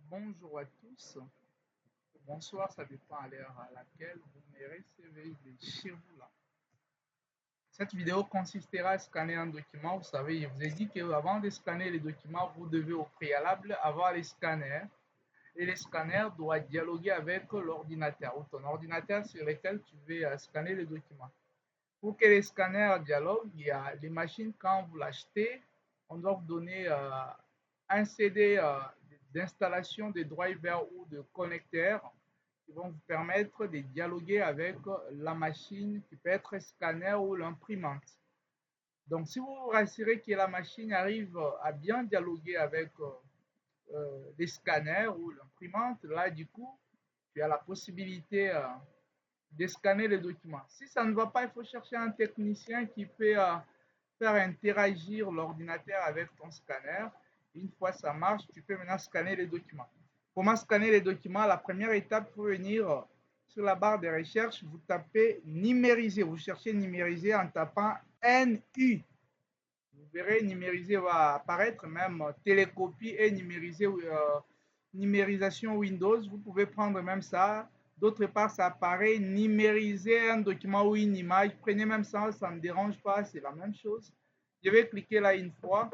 Bonjour à tous. Bonsoir, ça dépend à l'heure à laquelle vous me recevez de chez vous là. Cette vidéo consistera à scanner un document. Vous savez, je vous ai dit qu'avant de scanner les documents, vous devez au préalable avoir les scanners. Et les scanners doivent dialoguer avec l'ordinateur ou ton ordinateur sur lequel tu veux scanner les documents. Pour que les scanners dialoguent, il y a les machines, quand vous l'achetez, on doit vous donner un CD d'installation de drivers ou de connecteurs qui vont vous permettre de dialoguer avec la machine qui peut être scanner ou l'imprimante. Donc, si vous vous rassurez que la machine arrive à bien dialoguer avec les scanners ou l'imprimante, là, du coup, tu as la possibilité de scanner les documents. Si ça ne va pas, il faut chercher un technicien qui peut faire interagir l'ordinateur avec ton scanner. Une fois ça marche, tu peux maintenant scanner les documents. Comment scanner les documents? La première étape, pour venir sur la barre de recherche, vous tapez numériser. Vous cherchez numériser en tapant NU. Vous verrez, numériser va apparaître, même télécopie et numériser, numérisation Windows. Vous pouvez prendre même ça. D'autre part, ça apparaît numériser un document ou une image. Prenez même ça, ça ne me dérange pas, c'est la même chose. Je vais cliquer là une fois.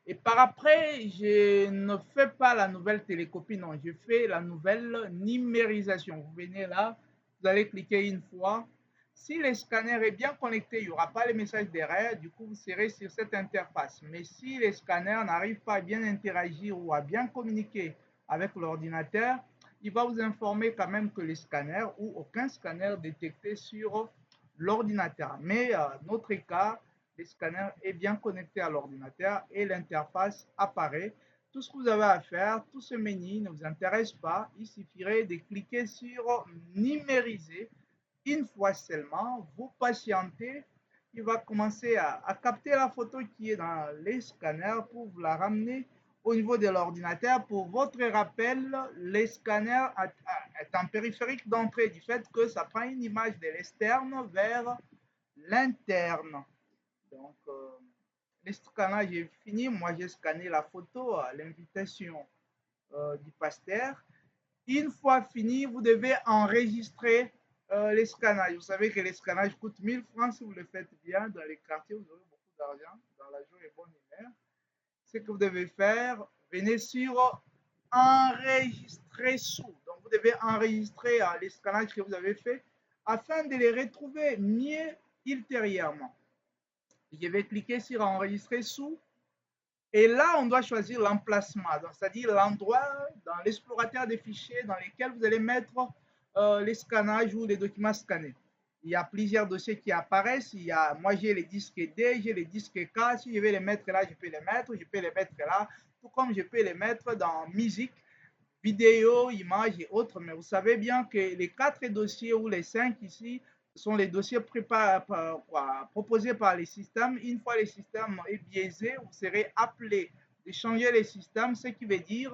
Et par après, je ne fais pas la nouvelle télécopie, non, je fais la nouvelle numérisation. Vous venez là, vous allez cliquer une fois. Si le scanner est bien connecté, il n'y aura pas les messages d'erreur, du coup, vous serez sur cette interface. Mais si le scanner n'arrive pas à bien interagir ou à bien communiquer avec l'ordinateur, il va vous informer quand même que le scanner ou aucun scanner détecté sur l'ordinateur. Mais notre cas, le scanner est bien connecté à l'ordinateur et l'interface apparaît. Tout ce que vous avez à faire, tout ce menu ne vous intéresse pas, il suffirait de cliquer sur numériser. Une fois seulement, vous patientez, il va commencer à capter la photo qui est dans les scanners pour vous la ramener au niveau de l'ordinateur. Pour votre rappel, les scanners est un périphérique d'entrée du fait que ça prend une image de l'externe vers l'interne. Donc, le scannage est fini. Moi, j'ai scanné la photo à l'invitation du pasteur. Une fois fini, vous devez enregistrer les scanages. Vous savez que les scanages coûtent 1000 francs si vous le faites bien dans les quartiers, vous aurez beaucoup d'argent dans la joie et bonne humeur. Ce que vous devez faire, venez sur enregistrer sous. Donc, vous devez enregistrer les scanages que vous avez fait afin de les retrouver mieux ultérieurement. Je vais cliquer sur enregistrer sous. Et là, on doit choisir l'emplacement, c'est-à-dire l'endroit dans l'explorateur des fichiers dans lesquels vous allez mettre les scannages ou les documents scannés. Il y a plusieurs dossiers qui apparaissent. Moi, j'ai les disques D, j'ai les disques K. Si je vais les mettre là, je peux les mettre. Je peux les mettre là, tout comme je peux les mettre dans musique, vidéo, images et autres. Mais vous savez bien que les 4 dossiers ou les 5 ici sont les dossiers proposés par les systèmes. Une fois le système est biaisé, vous serez appelé de changer les systèmes, ce qui veut dire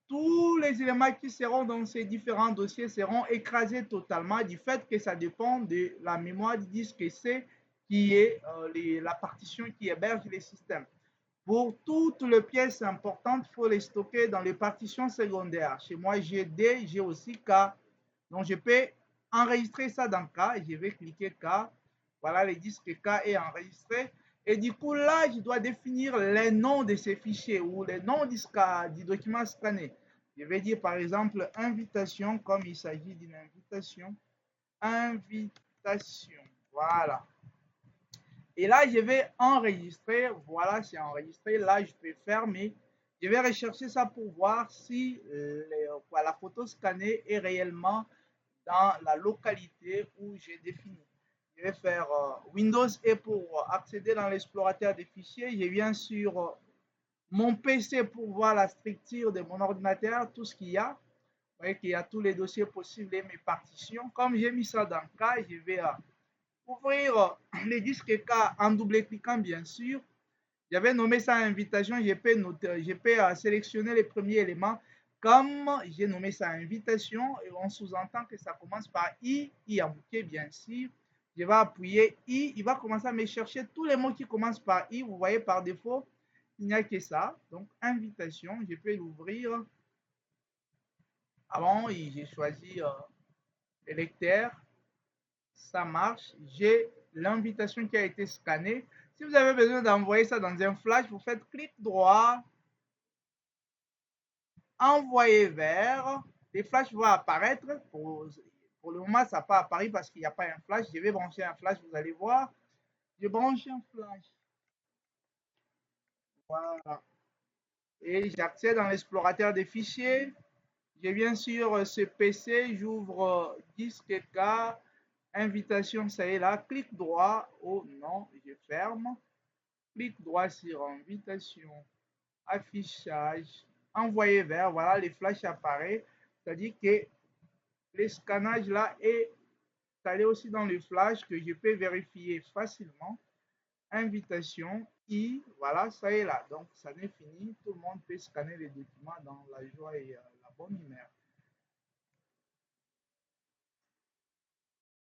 tous les éléments qui seront dans ces différents dossiers seront écrasés totalement du fait que ça dépend de la mémoire du disque C qui est la partition qui héberge les systèmes. Pour toutes les pièces importantes, il faut les stocker dans les partitions secondaires. Chez moi, j'ai D, j'ai aussi K. Donc, je peux enregistrer ça dans K. Je vais cliquer K. Voilà, le disque K est enregistré. Et du coup, là, je dois définir les noms de ces fichiers ou les noms du document scanné. Je vais dire, par exemple, invitation, comme il s'agit d'une invitation. Invitation. Voilà. Et là, je vais enregistrer. Voilà, c'est enregistré. Là, je peux fermer. Je vais rechercher ça pour voir si la photo scannée est réellement dans la localité où j'ai défini. Je vais faire Windows et pour accéder dans l'explorateur des fichiers, je viens sur mon PC pour voir la structure de mon ordinateur, tout ce qu'il y a. Vous voyez qu'il y a tous les dossiers possibles et mes partitions. Comme j'ai mis ça dans le cas, je vais ouvrir les disques K en double-cliquant, bien sûr. J'avais nommé ça invitation. Je peux sélectionner les premiers éléments. Comme j'ai nommé ça invitation, et on sous-entend que ça commence par I a bouquet, bien sûr. Je vais appuyer I. Il va commencer à me chercher tous les mots qui commencent par I. Vous voyez par défaut, Il n'y a que ça. Donc, invitation, je peux l'ouvrir. Avant, j'ai choisi le lecteur. Ça marche. J'ai l'invitation qui a été scannée. Si vous avez besoin d'envoyer ça dans un flash, vous faites clic droit, envoyer vers. Les flashs vont apparaître. Pour le moment, ça n'a pas apparu parce qu'il n'y a pas un flash. Je vais brancher un flash, vous allez voir. Je branche un flash. Voilà. Et j'accède dans l'explorateur des fichiers. Je viens sur ce PC, j'ouvre disque K, invitation, ça est là, clic droit, oh non, je ferme, clic droit sur invitation, affichage, envoyer vers, voilà, les flashs apparaissent, c'est-à-dire que le scannage là est allé aussi dans le flash que je peux vérifier facilement. Invitation, voilà, ça est là. Donc, ça n'est fini. Tout le monde peut scanner les documents dans la joie et la bonne humeur.